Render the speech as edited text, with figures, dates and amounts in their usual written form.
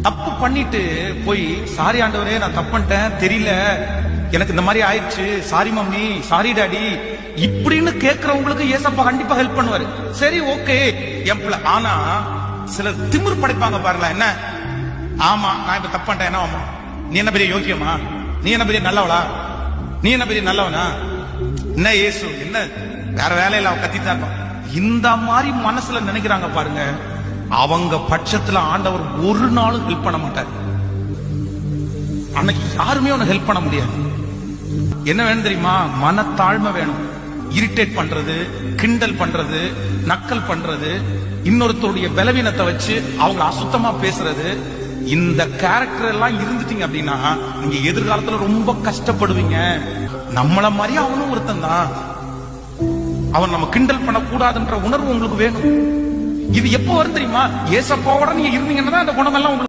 தப்பு பண்ணிட்டு போய் சாரி ஆண்டவரே நான் தப்பு பண்ணிட்டேன் தெரியல, எனக்கு இந்த மாதிரி ஆயிடுச்சு, சாரி மம்மி, சாரி டாடி இப்படின்னு கேட்கறவங்களுக்கு ஏசப்பா கண்டிப்பா ஹெல்ப் பண்ணுவாரு. சரி ஓகே என் பிள்ளை. ஆனா சில திமிர் படைப்பாங்க பாருங்களேன். என்ன ஆமா நான் இப்ப தப்பு பண்ணிட்டேன், என்ன ஆமா நீ என்ன பெரிய யோக்கியமா, நீ என்ன பெரிய நல்லவளா, நீ என்ன பெரிய நல்லவனா, என்ன ஏசு என்ன வேற வேலையில அவன் கத்திட்டு தான் இருப்பான். இந்த மாதிரி மனசுல நினைக்கிறாங்க பாருங்க, அவங்க பட்சத்துல ஆண்டவர் ஒரு நாளும் ஹெல்ப் பண்ண மாட்டார். அன்னைக்கு யாருமே உனக்கு ஹெல்ப் பண்ண முடியாது. என்ன வேணும் தெரியுமா? மனத்தாழ்மை வேணும். இரிட்டேட் பண்றது, கிண்டல் பண்றது, நக்கல் பண்றது, இன்னொருத்தருடைய பலவீனத்தை வச்சு அவங்க அசுத்தமா பேசுறது, இந்த கேரக்டர் எல்லாம் இருந்துட்டீங்க அப்படின்னா நீங்க எதிர்காலத்துல ரொம்ப கஷ்டப்படுவீங்க. நம்மள மாதிரி அவனும் ஒருத்தன் தான், அவன் நம்ம கிண்டல் பண்ண கூடாதுன்ற உணர்வு உங்களுக்கு வேணும். இது எப்போ வரும் தெரியுமா? ஏசப்பாவோட நீங்க இருந்தீங்கன்னா அந்த குணம் எல்லாம் உங்களுக்கு